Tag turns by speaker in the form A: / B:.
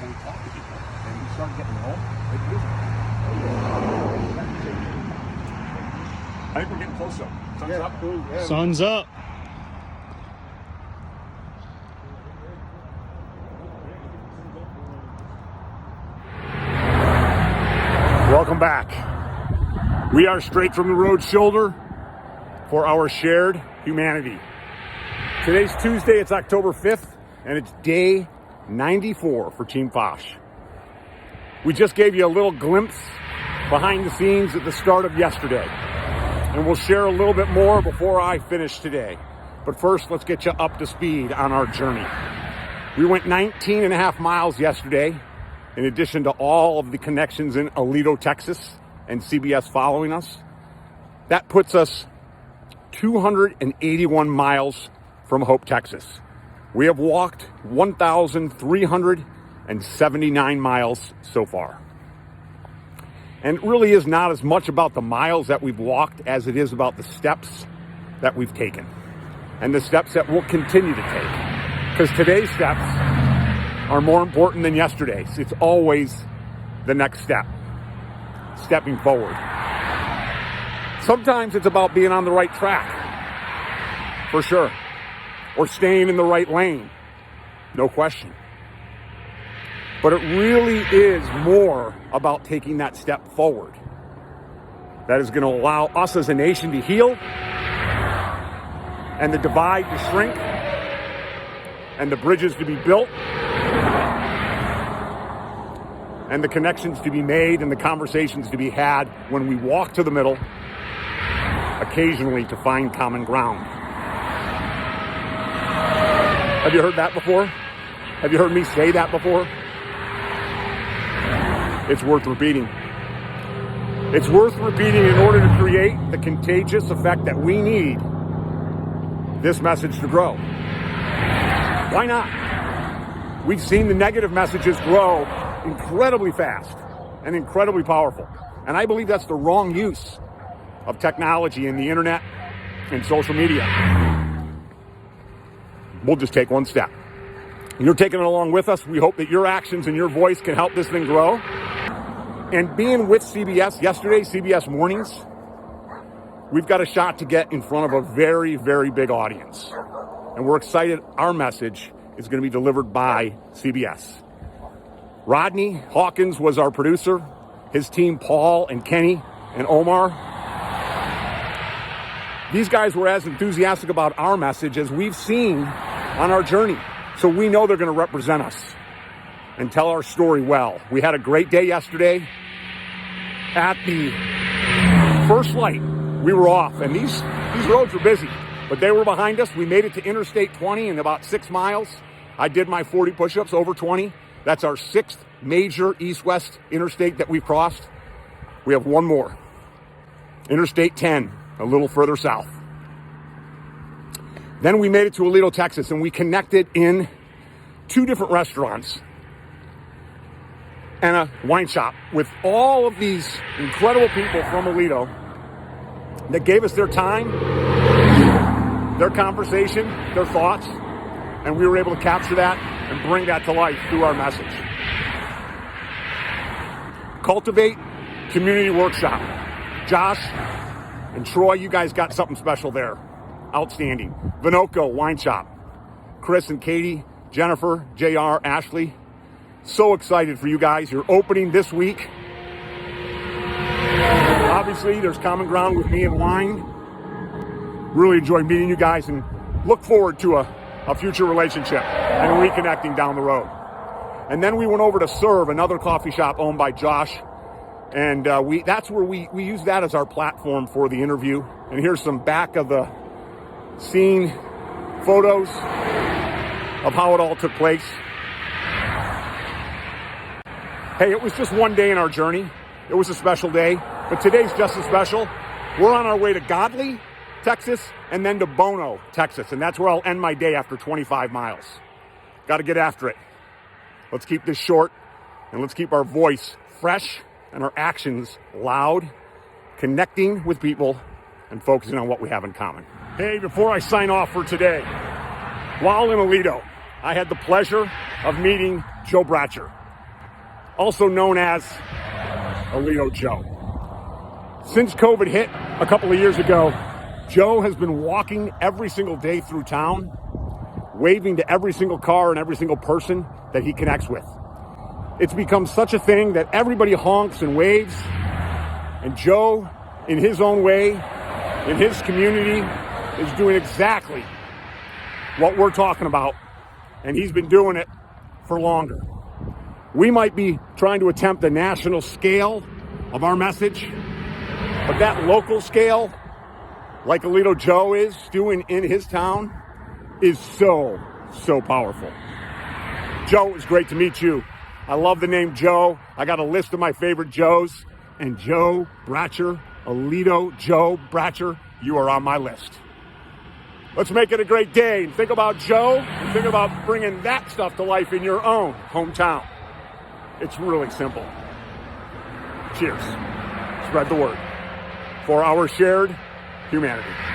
A: and we talked to people, and we started getting home. I think we're getting close though. Sun's up.
B: Cool. Yeah.
C: Sun's up.
A: Welcome back. We are straight from the road shoulder for our shared humanity. Today's Tuesday, it's October 5th, and it's day 94 for Team FOSH. We just gave you a little glimpse behind the scenes at the start of yesterday, and we'll share a little bit more before I finish today. But first, let's get you up to speed on our journey. We went 19 and a half miles yesterday, in addition to all of the connections in Aledo, Texas, and CBS following us. That puts us 281 miles from Hope, Texas. We have walked 1,379 miles so far. And it really is not as much about the miles that we've walked as it is about the steps that we've taken and the steps that we'll continue to take. Because today's steps are more important than yesterday's. It's always the next step, stepping forward. Sometimes it's about being on the right track, for sure, or staying in the right lane, no question. But it really is more about taking that step forward. That is going to allow us as a nation to heal, and the divide to shrink, and the bridges to be built, and the connections to be made, and the conversations to be had when we walk to the middle, occasionally to find common ground. Have you heard that before? Have you heard me say that before? It's worth repeating. It's worth repeating in order to create the contagious effect that we need this message to grow. Why not? We've seen the negative messages grow incredibly fast and incredibly powerful. And I believe that's the wrong use of technology and the internet and social media. We'll just take one step. You're taking it along with us. We hope that your actions and your voice can help this thing grow. And being with CBS yesterday, CBS Mornings, we've got a shot to get in front of a very, very big audience. And we're excited our message is going to be delivered by CBS. Rodney Hawkins was our producer. His team, Paul and Kenny and Omar. These guys were as enthusiastic about our message as we've seen on our journey. So we know they're going to represent us and tell our story well. We had a great day yesterday. At the first light, we were off, and these roads were busy, but they were behind us. We made it to Interstate 20 in about 6 miles. I did my 40 push-ups over 20. That's our 6th major east-west interstate that we've crossed. We have one more. Interstate 10, a little further south. Then we made it to Aledo, Texas, and we connected in 2 different restaurants and a wine shop with all of these incredible people from Aledo that gave us their time, their conversation, their thoughts, and we were able to capture that and bring that to life through our message. Cultivate Community Workshop. Josh and Troy, you guys got something special there. Outstanding. Vinoco Wine Shop. Chris and Katie, Jennifer, JR, Ashley. So excited for you guys. You're opening this week. Obviously, there's common ground with me and wine. Really enjoy meeting you guys and look forward to a future relationship and reconnecting down the road. And then we went over to Serve, another coffee shop owned by Josh. And that's where we use that as our platform for the interview. And here's some back of the scene photos of how it all took place. Hey, it was just one day in our journey. It was a special day, but today's just as special. We're on our way to Godley, Texas, and then to Bono, Texas, and that's where I'll end my day after 25 miles. Got to get after it. Let's keep this short, and let's keep our voice fresh and our actions loud, connecting with people and focusing on what we have in common. Hey, before I sign off for today, while in Aledo, I had the pleasure of meeting Joe Bratcher. also known as Alito Joe. Since COVID hit a couple of years ago, Joe has been walking every single day through town, waving to every single car and every single person that he connects with. It's become such a thing that everybody honks and waves, and Joe, in his own way, in his community, is doing exactly what we're talking about, and he's been doing it for longer. We might be trying to attempt a national scale of our message, but that local scale, like Alito Joe is doing in his town, is so powerful. Joe, it was great to meet you. I love the name Joe. I got a list of my favorite Joes, and Joe Bratcher, Alito Joe Bratcher, you are on my list. Let's make it a great day and think about Joe and think about bringing that stuff to life in your own hometown. It's really simple. Cheers. Spread the word for our shared humanity.